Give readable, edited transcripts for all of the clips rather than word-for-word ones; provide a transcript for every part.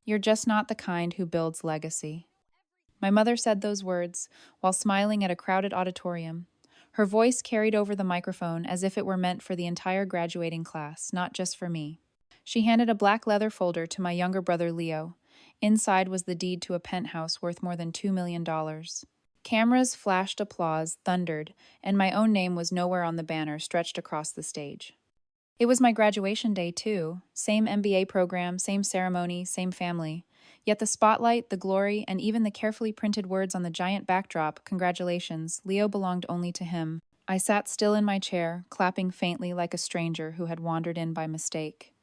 You're just not the kind who builds legacy. My mother said those words while smiling at a crowded auditorium. Her voice carried over the microphone as if it were meant for the entire graduating class, not just for me. She handed a black leather folder to my younger brother Leo. Inside was the deed to a penthouse worth more than $2 million. Cameras flashed applause, thundered, and my own name was nowhere on the banner stretched across the stage. It was my graduation day, too. Same MBA program, same ceremony, same family. Yet the spotlight, the glory, and even the carefully printed words on the giant backdrop, "Congratulations, Leo," belonged only to him. I sat still in my chair, clapping faintly like a stranger who had wandered in by mistake.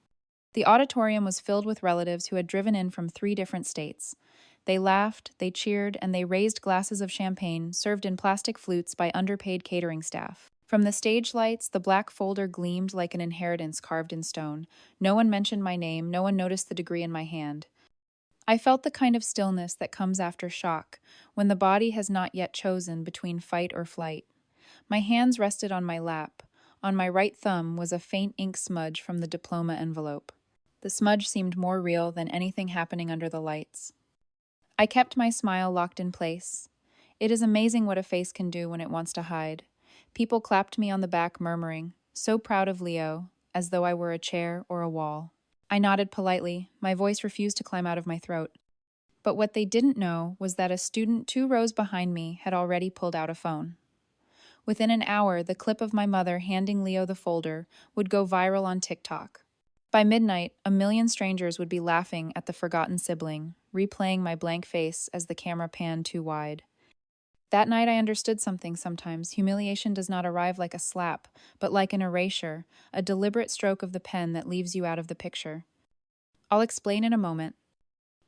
The auditorium was filled with relatives who had driven in from 3 different states. They laughed, they cheered, and they raised glasses of champagne served in plastic flutes by underpaid catering staff. From the stage lights, the black folder gleamed like an inheritance carved in stone. No one mentioned my name, no one noticed the degree in my hand. I felt the kind of stillness that comes after shock, when the body has not yet chosen between fight or flight. My hands rested on my lap. On my right thumb was a faint ink smudge from the diploma envelope. The smudge seemed more real than anything happening under the lights. I kept my smile locked in place. It is amazing what a face can do when it wants to hide. People clapped me on the back, murmuring, "So proud of Leo," as though I were a chair or a wall. I nodded politely. My voice refused to climb out of my throat. But what they didn't know was that a student 2 rows behind me had already pulled out a phone. Within an hour, the clip of my mother handing Leo the folder would go viral on TikTok. By midnight, a million strangers would be laughing at the forgotten sibling, replaying my blank face as the camera panned too wide. That night I understood something sometimes. Humiliation does not arrive like a slap, but like an erasure, a deliberate stroke of the pen that leaves you out of the picture. I'll explain in a moment.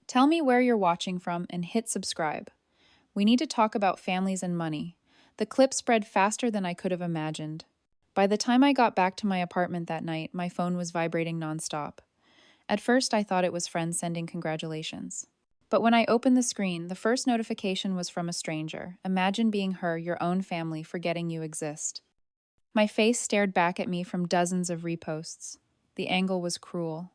Tell me where you're watching from and hit subscribe. We need to talk about families and money. The clip spread faster than I could have imagined. By the time I got back to my apartment that night, my phone was vibrating nonstop. At first, I thought it was friends sending congratulations. But when I opened the screen, the first notification was from a stranger. Imagine being her, your own family, forgetting you exist. My face stared back at me from dozens of reposts. The angle was cruel.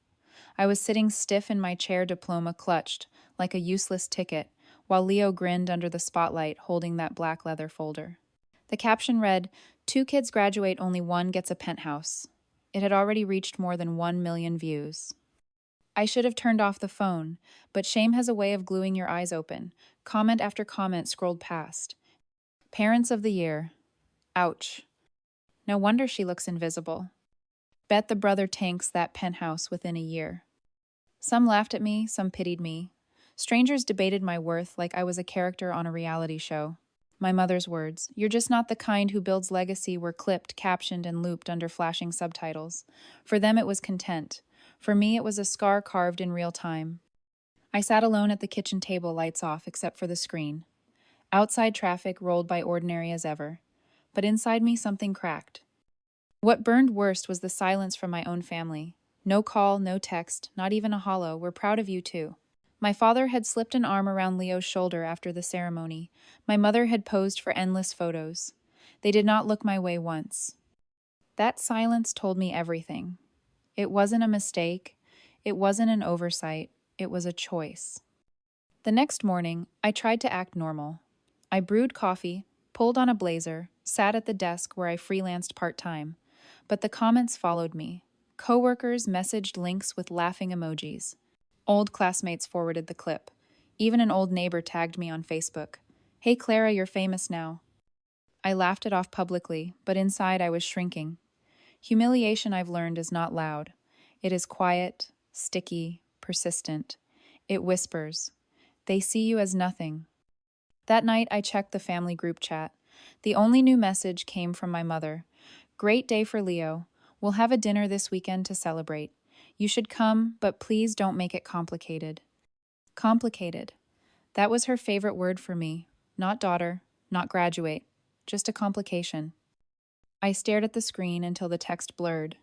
I was sitting stiff in my chair, diploma clutched, like a useless ticket, while Leo grinned under the spotlight, holding that black leather folder. The caption read, "Two kids graduate, only one gets a penthouse." It had already reached more than 1 million views. I should have turned off the phone, but shame has a way of gluing your eyes open. Comment after comment scrolled past. Parents of the year. Ouch. No wonder she looks invisible. Bet the brother tanks that penthouse within a year. Some laughed at me, some pitied me. Strangers debated my worth like I was a character on a reality show. My mother's words, "You're just not the kind who builds legacy," were clipped, captioned, and looped under flashing subtitles. For them it was content. For me it was a scar carved in real time. I sat alone at the kitchen table, lights off except for the screen. Outside traffic rolled by ordinary as ever. But inside me something cracked. What burned worst was the silence from my own family. No call, no text, not even a hollow, "We're proud of you too." My father had slipped an arm around Leo's shoulder after the ceremony. My mother had posed for endless photos. They did not look my way once. That silence told me everything. It wasn't a mistake. It wasn't an oversight. It was a choice. The next morning, I tried to act normal. I brewed coffee, pulled on a blazer, sat at the desk where I freelanced part-time. But the comments followed me. Coworkers messaged links with laughing emojis. Old classmates forwarded the clip. Even an old neighbor tagged me on Facebook. "Hey Clara, you're famous now." I laughed it off publicly, but inside I was shrinking. Humiliation, I've learned, is not loud. It is quiet, sticky, persistent. It whispers. They see you as nothing. That night I checked the family group chat. The only new message came from my mother. "Great day for Leo. We'll have a dinner this weekend to celebrate. You should come, but please don't make it complicated." Complicated. That was her favorite word for me. Not daughter, not graduate, just a complication. I stared at the screen until the text blurred.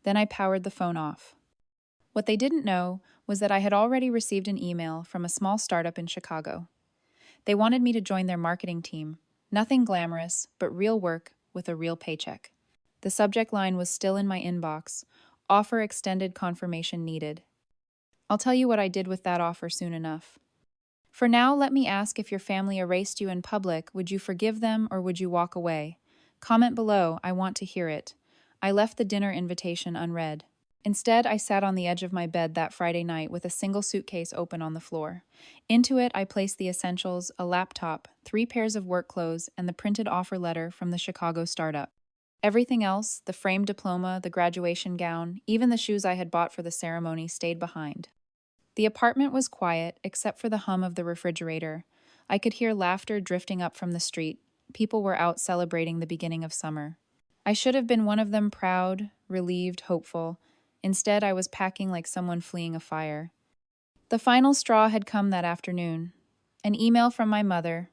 Then I powered the phone off. What they didn't know was that I had already received an email from a small startup in Chicago. They wanted me to join their marketing team. Nothing glamorous, but real work with a real paycheck. The subject line was still in my inbox. Offer extended, confirmation needed. I'll tell you what I did with that offer soon enough. For now, let me ask, if your family erased you in public, would you forgive them or would you walk away? Comment below, I want to hear it. I left the dinner invitation unread. Instead, I sat on the edge of my bed that Friday night with a single suitcase open on the floor. Into it, I placed the essentials, a laptop, 3 pairs of work clothes, and the printed offer letter from the Chicago startup. Everything else, the framed diploma, the graduation gown, even the shoes I had bought for the ceremony, stayed behind. The apartment was quiet, except for the hum of the refrigerator. I could hear laughter drifting up from the street. People were out celebrating the beginning of summer. I should have been one of them, proud, relieved, hopeful. Instead, I was packing like someone fleeing a fire. The final straw had come that afternoon. An email from my mother.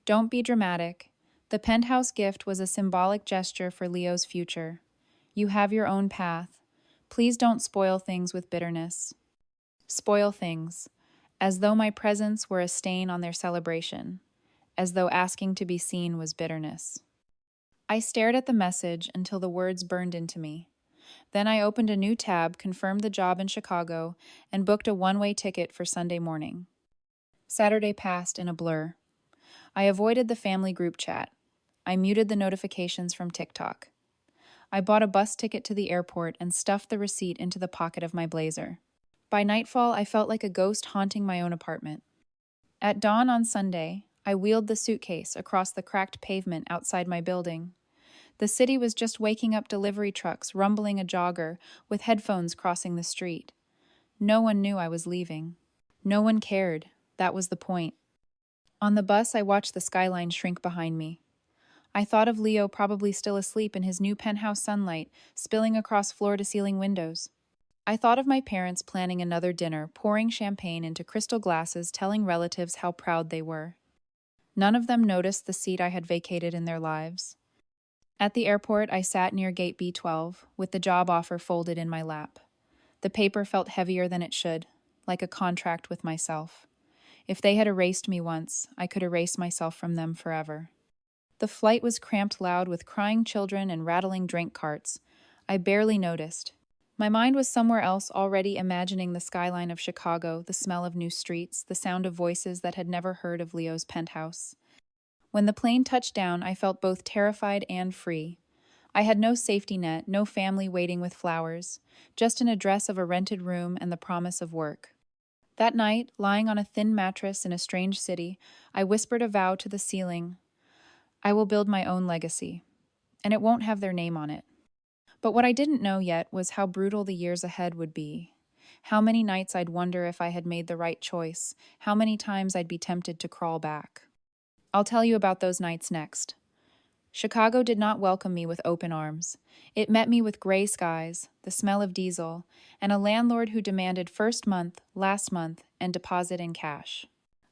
Don't be dramatic. The penthouse gift was a symbolic gesture for Leo's future. You have your own path. Please don't spoil things with bitterness. Spoil things, as though my presence were a stain on their celebration, as though asking to be seen was bitterness. I stared at the message until the words burned into me. Then I opened a new tab, confirmed the job in Chicago, and booked a one-way ticket for Sunday morning. Saturday passed in a blur. I avoided the family group chat. I muted the notifications from TikTok. I bought a bus ticket to the airport and stuffed the receipt into the pocket of my blazer. By nightfall, I felt like a ghost haunting my own apartment. At dawn on Sunday, I wheeled the suitcase across the cracked pavement outside my building. The city was just waking up, delivery trucks rumbling a jogger with headphones crossing the street. No one knew I was leaving. No one cared. That was the point. On the bus, I watched the skyline shrink behind me. I thought of Leo, probably still asleep in his new penthouse, sunlight spilling across floor-to-ceiling windows. I thought of my parents planning another dinner, pouring champagne into crystal glasses, telling relatives how proud they were. None of them noticed the seat I had vacated in their lives. At the airport, I sat near gate B12, with the job offer folded in my lap. The paper felt heavier than it should, like a contract with myself. If they had erased me once, I could erase myself from them forever. The flight was cramped loud with crying children and rattling drink carts. I barely noticed. My mind was somewhere else, already imagining the skyline of Chicago, the smell of new streets, the sound of voices that had never heard of Leo's penthouse. When the plane touched down, I felt both terrified and free. I had no safety net, no family waiting with flowers, just an address of a rented room and the promise of work. That night, lying on a thin mattress in a strange city, I whispered a vow to the ceiling. I will build my own legacy, and it won't have their name on it. But what I didn't know yet was how brutal the years ahead would be. How many nights I'd wonder if I had made the right choice, how many times I'd be tempted to crawl back. I'll tell you about those nights next. Chicago did not welcome me with open arms. It met me with gray skies, the smell of diesel, and a landlord who demanded first month, last month, and deposit in cash.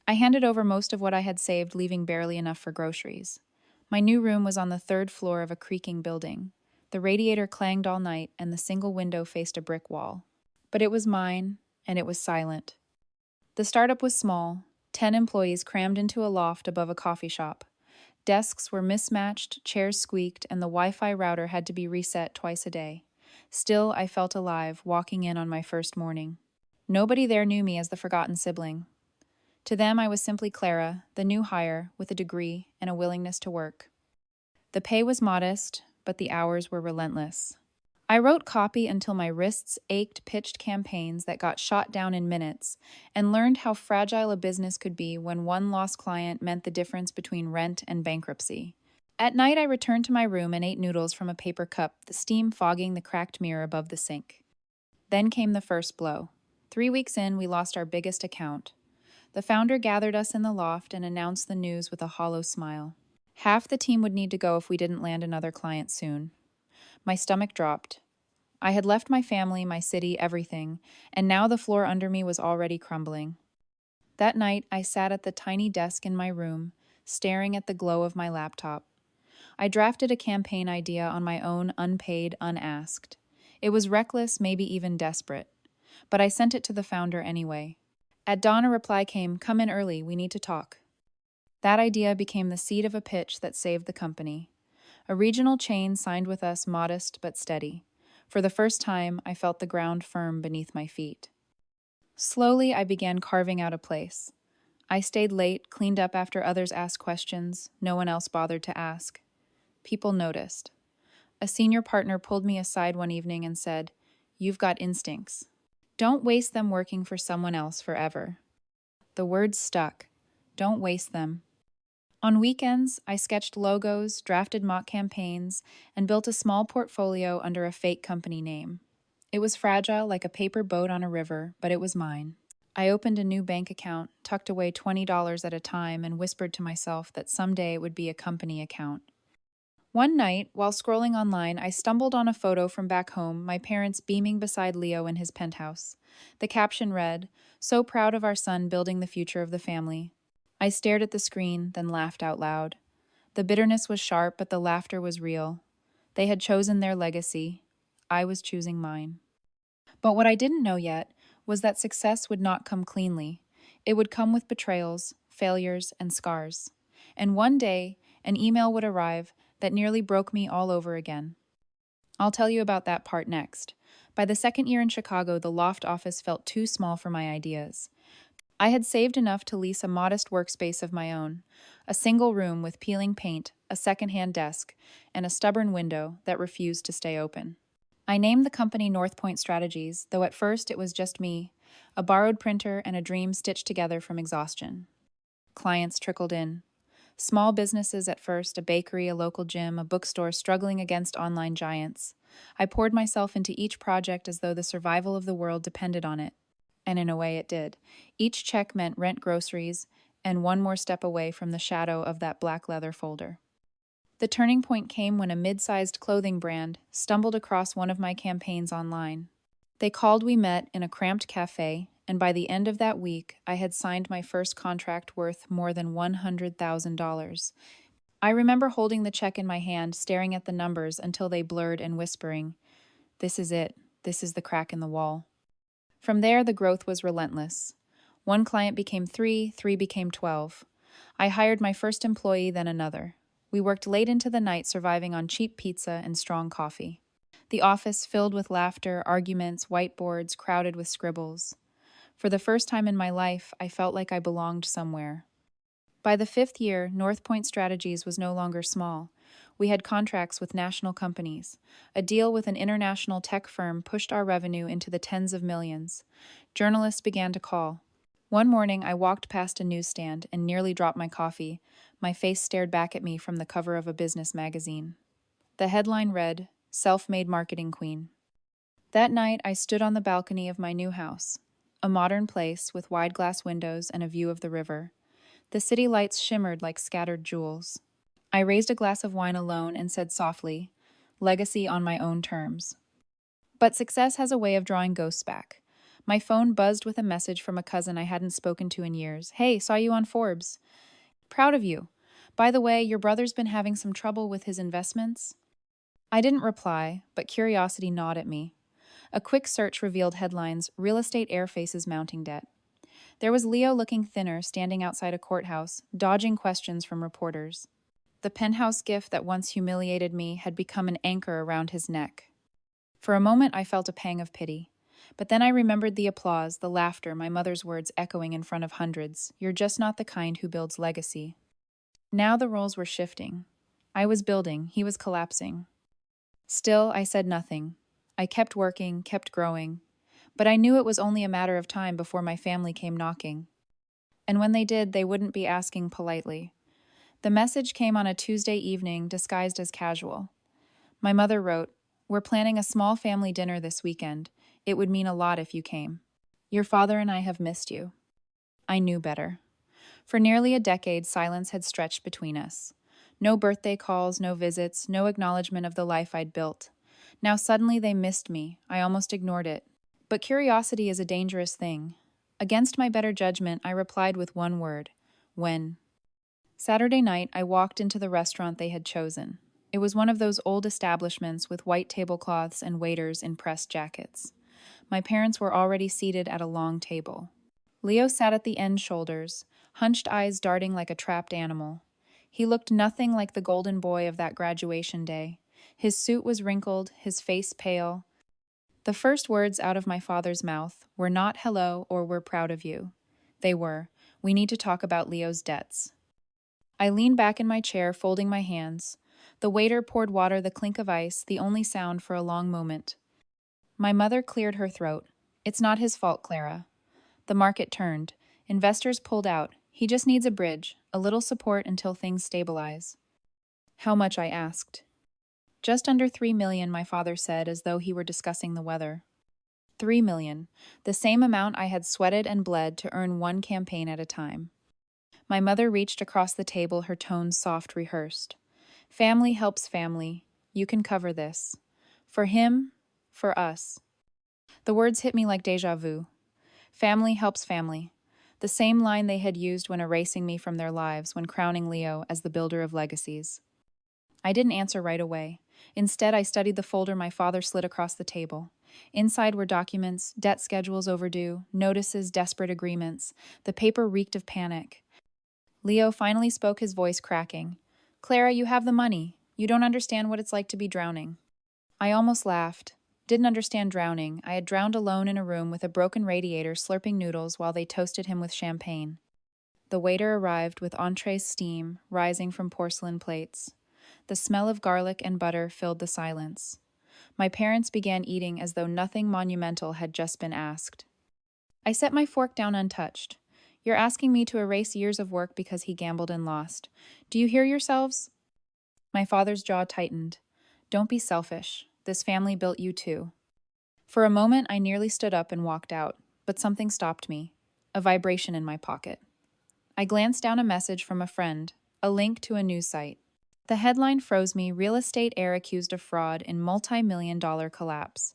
I handed over most of what I had saved, leaving barely enough for groceries. My new room was on the 3rd floor of a creaking building. The radiator clanged all night, and the single window faced a brick wall. But it was mine, and it was silent. The startup was small, 10 employees crammed into a loft above a coffee shop. Desks were mismatched, chairs squeaked, and the Wi-Fi router had to be reset twice a day. Still, I felt alive, walking in on my first morning. Nobody there knew me as the forgotten sibling. To them, I was simply Clara, the new hire, with a degree and a willingness to work. The pay was modest, but the hours were relentless. I wrote copy until my wrists ached, pitched campaigns that got shot down in minutes, and learned how fragile a business could be when one lost client meant the difference between rent and bankruptcy. At night, I returned to my room and ate noodles from a paper cup, the steam fogging the cracked mirror above the sink. Then came the first blow. 3 weeks in, we lost our biggest account. The founder gathered us in the loft and announced the news with a hollow smile. Half the team would need to go if we didn't land another client soon. My stomach dropped. I had left my family, my city, everything, and now the floor under me was already crumbling. That night, I sat at the tiny desk in my room, staring at the glow of my laptop. I drafted a campaign idea on my own, unpaid, unasked. It was reckless, maybe even desperate. But I sent it to the founder anyway. At dawn, a reply came, "Come in early, we need to talk." That idea became the seed of a pitch that saved the company. A regional chain signed with us, modest but steady. For the first time, I felt the ground firm beneath my feet. Slowly, I began carving out a place. I stayed late, cleaned up after others asked questions no one else bothered to ask. People noticed. A senior partner pulled me aside one evening and said, "You've got instincts. Don't waste them working for someone else forever." The words stuck. Don't waste them. On weekends, I sketched logos, drafted mock campaigns, and built a small portfolio under a fake company name. It was fragile like a paper boat on a river, but it was mine. I opened a new bank account, tucked away $20 at a time, and whispered to myself that someday it would be a company account. One night, while scrolling online, I stumbled on a photo from back home, my parents beaming beside Leo in his penthouse. The caption read, "So proud of our son building the future of the family." I stared at the screen, then laughed out loud. The bitterness was sharp, but the laughter was real. They had chosen their legacy. I was choosing mine. But what I didn't know yet was that success would not come cleanly. It would come with betrayals, failures, and scars. And one day, an email would arrive that nearly broke me all over again. I'll tell you about that part next. By the second year in Chicago, the loft office felt too small for my ideas. I had saved enough to lease a modest workspace of my own, a single room with peeling paint, a second-hand desk, and a stubborn window that refused to stay open. I named the company North Point Strategies, though at first it was just me, a borrowed printer and a dream stitched together from exhaustion. Clients trickled in. Small businesses at first, a bakery, a local gym, a bookstore struggling against online giants. I poured myself into each project as though the survival of the world depended on it. And in a way it did. Each check meant rent, groceries, and one more step away from the shadow of that black leather folder. The turning point came when a mid-sized clothing brand stumbled across one of my campaigns online. They called We Met in a cramped cafe, and by the end of that week, I had signed my first contract worth more than $100,000. I remember holding the check in my hand, staring at the numbers until they blurred and whispering, "This is it. This is the crack in the wall." From there, the growth was relentless. One client became three became 12. I hired my first employee, then another. We worked late into the night, surviving on cheap pizza and strong coffee. The office filled with laughter, arguments, whiteboards crowded with scribbles. For the first time in my life, I felt like I belonged somewhere. By the fifth year, North Point Strategies was no longer small. We had contracts with national companies. A deal with an international tech firm pushed our revenue into the tens of millions. Journalists began to call. One morning, I walked past a newsstand and nearly dropped my coffee. My face stared back at me from the cover of a business magazine. The headline read, "Self-Made Marketing Queen." That night, I stood on the balcony of my new house, a modern place with wide glass windows and a view of the river. The city lights shimmered like scattered jewels. I raised a glass of wine alone and said softly, "Legacy on my own terms." But success has a way of drawing ghosts back. My phone buzzed with a message from a cousin I hadn't spoken to in years. "Hey, saw you on Forbes. Proud of you. By the way, your brother's been having some trouble with his investments." I didn't reply, but curiosity gnawed at me. A quick search revealed headlines, "Real estate heir faces mounting debt." There was Leo looking thinner, standing outside a courthouse, dodging questions from reporters. The penthouse gift that once humiliated me had become an anchor around his neck. For a moment, I felt a pang of pity. But then I remembered the applause, the laughter, my mother's words echoing in front of hundreds. "You're just not the kind who builds legacy." Now the roles were shifting. I was building, he was collapsing. Still, I said nothing. I kept working, kept growing. But I knew it was only a matter of time before my family came knocking. And when they did, they wouldn't be asking politely. The message came on a Tuesday evening, disguised as casual. My mother wrote, "We're planning a small family dinner this weekend. It would mean a lot if you came. Your father and I have missed you." I knew better. For nearly a decade, silence had stretched between us. No birthday calls, no visits, no acknowledgement of the life I'd built. Now suddenly they missed me. I almost ignored it. But curiosity is a dangerous thing. Against my better judgment, I replied with one word: when. Saturday night, I walked into the restaurant they had chosen. It was one of those old establishments with white tablecloths and waiters in pressed jackets. My parents were already seated at a long table. Leo sat at the end shoulders, hunched eyes darting like a trapped animal. He looked nothing like the golden boy of that graduation day. His suit was wrinkled, his face pale. The first words out of my father's mouth were not hello or we're proud of you. They were, we need to talk about Leo's debts. I leaned back in my chair, folding my hands. The waiter poured water, the clink of ice, the only sound for a long moment. My mother cleared her throat. It's not his fault, Clara. The market turned. Investors pulled out. He just needs a bridge, a little support until things stabilize. How much, I asked. Just under 3 million, my father said, as though he were discussing the weather. 3 million, the same amount I had sweated and bled to earn one campaign at a time. My mother reached across the table, her tones soft, rehearsed. Family helps family. You can cover this. For him, for us. The words hit me like déjà vu. Family helps family. The same line they had used when erasing me from their lives, when crowning Leo as the builder of legacies. I didn't answer right away. Instead, I studied the folder my father slid across the table. Inside were documents, debt schedules overdue, notices, desperate agreements. The paper reeked of panic. Leo finally spoke, his voice cracking. Clara, you have the money. You don't understand what it's like to be drowning. I almost laughed. Didn't understand drowning. I had drowned alone in a room with a broken radiator, slurping noodles while they toasted him with champagne. The waiter arrived with entrees steam rising from porcelain plates. The smell of garlic and butter filled the silence. My parents began eating as though nothing monumental had just been asked. I set my fork down untouched. You're asking me to erase years of work because he gambled and lost. Do you hear yourselves? My father's jaw tightened. Don't be selfish. This family built you too. For a moment, I nearly stood up and walked out, but something stopped me. A vibration in my pocket. I glanced down a message from a friend, a link to a news site. The headline froze me, real estate heir accused of fraud in multi-million-dollar collapse.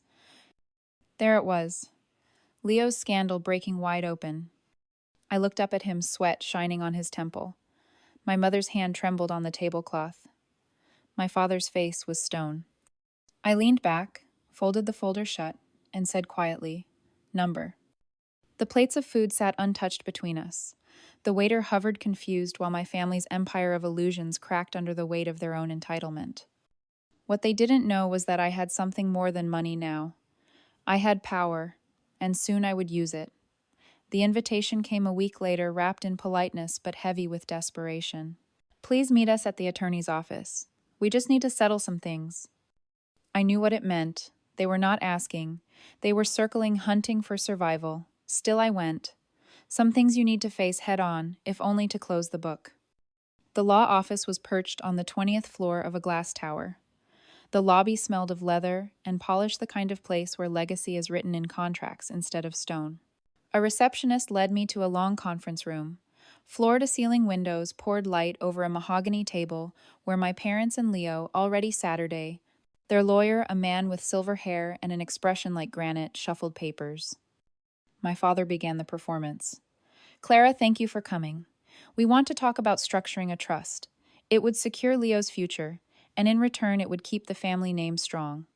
There it was. Leo's scandal breaking wide open. I looked up at him, sweat shining on his temple. My mother's hand trembled on the tablecloth. My father's face was stone. I leaned back, folded the folder shut, and said quietly, Number. The plates of food sat untouched between us. The waiter hovered confused while my family's empire of illusions cracked under the weight of their own entitlement. What they didn't know was that I had something more than money now. I had power, and soon I would use it. The invitation came a week later, wrapped in politeness but heavy with desperation. Please meet us at the attorney's office. We just need to settle some things. I knew what it meant. They were not asking. They were circling, hunting for survival. Still I went. Some things you need to face head on, if only to close the book. The law office was perched on the 20th floor of a glass tower. The lobby smelled of leather and polished, the kind of place where legacy is written in contracts instead of stone. A receptionist led me to a long conference room. Floor-to-ceiling windows poured light over a mahogany table where my parents and Leo, already Saturday, their lawyer, a man with silver hair and an expression like granite, shuffled papers. My father began the performance. Clara, thank you for coming. We want to talk about structuring a trust. It would secure Leo's future, and in return it would keep the family name strong.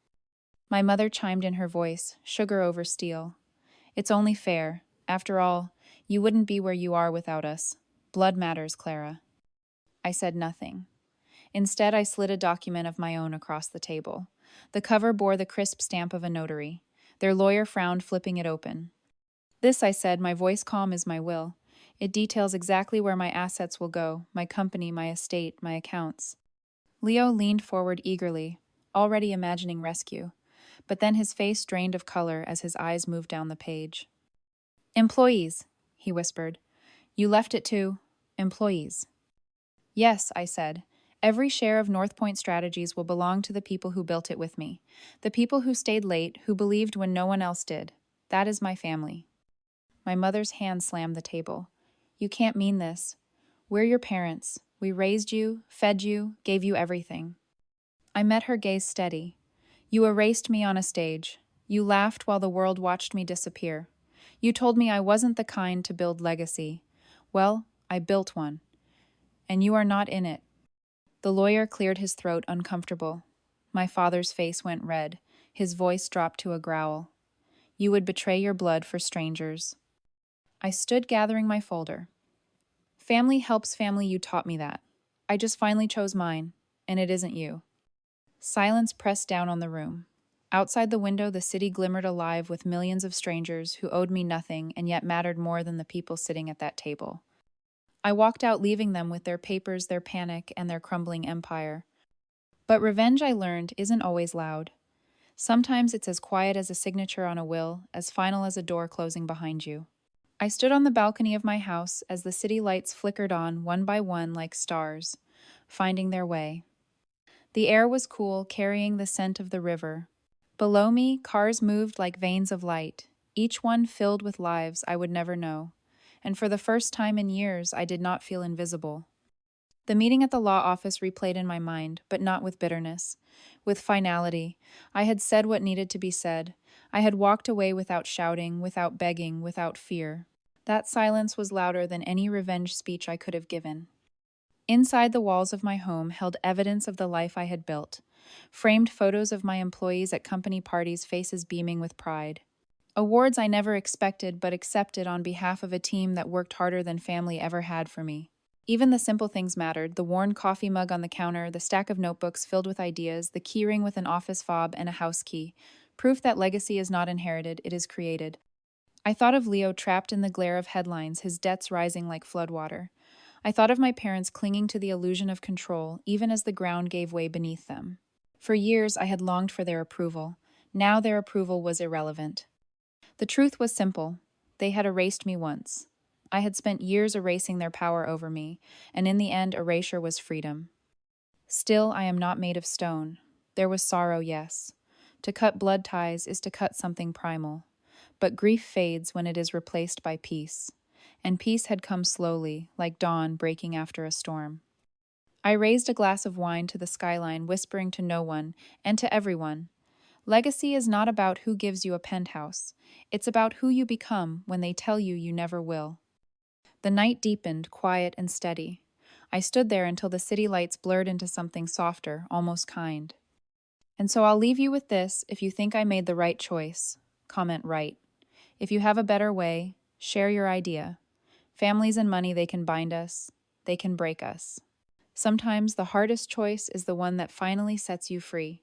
My mother chimed in, her voice, sugar over steel. It's only fair. After all, you wouldn't be where you are without us. Blood matters, Clara. I said nothing. Instead, I slid a document of my own across the table. The cover bore the crisp stamp of a notary. Their lawyer frowned, flipping it open. This, I said, my voice calm as my will. It details exactly where my assets will go, my company, my estate, my accounts. Leo leaned forward eagerly, already imagining rescue. But then his face drained of color as his eyes moved down the page. Employees, he whispered. You left it to employees. Yes, I said. Every share of North Point Strategies will belong to the people who built it with me. The people who stayed late, who believed when no one else did. That is my family. My mother's hand slammed the table. You can't mean this. We're your parents. We raised you, fed you, gave you everything. I met her gaze steady. You erased me on a stage. You laughed while the world watched me disappear. You told me I wasn't the kind to build legacy. Well, I built one. And you are not in it. The lawyer cleared his throat, uncomfortable. My father's face went red. His voice dropped to a growl. You would betray your blood for strangers. I stood gathering my folder. Family helps family, you taught me that. I just finally chose mine, and it isn't you. Silence pressed down on the room. Outside the window, the city glimmered alive with millions of strangers who owed me nothing and yet mattered more than the people sitting at that table. I walked out, leaving them with their papers, their panic, and their crumbling empire. But revenge, I learned, isn't always loud. Sometimes it's as quiet as a signature on a will, as final as a door closing behind you. I stood on the balcony of my house as the city lights flickered on one by one like stars, finding their way. The air was cool, carrying the scent of the river. Below me, cars moved like veins of light, each one filled with lives I would never know. And for the first time in years, I did not feel invisible. The meeting at the law office replayed in my mind, but not with bitterness. With finality. I had said what needed to be said. I had walked away without shouting, without begging, without fear. That silence was louder than any revenge speech I could have given. Inside the walls of my home held evidence of the life I had built. Framed photos of my employees at company parties, faces beaming with pride. Awards I never expected but accepted on behalf of a team that worked harder than family ever had for me. Even the simple things mattered: the worn coffee mug on the counter, the stack of notebooks filled with ideas, the keyring with an office fob and a house key. Proof that legacy is not inherited, it is created. I thought of Leo trapped in the glare of headlines, his debts rising like floodwater. I thought of my parents clinging to the illusion of control, even as the ground gave way beneath them. For years, I had longed for their approval. Now their approval was irrelevant. The truth was simple. They had erased me once. I had spent years erasing their power over me, and in the end, erasure was freedom. Still, I am not made of stone. There was sorrow, yes. To cut blood ties is to cut something primal. But grief fades when it is replaced by peace. And peace had come slowly, like dawn breaking after a storm. I raised a glass of wine to the skyline, whispering to no one, and to everyone. Legacy is not about who gives you a penthouse. It's about who you become when they tell you you never will. The night deepened, quiet and steady. I stood there until the city lights blurred into something softer, almost kind. And so I'll leave you with this: if you think I made the right choice, comment right. If you have a better way, share your idea. Families and money, they can bind us, they can break us. Sometimes the hardest choice is the one that finally sets you free.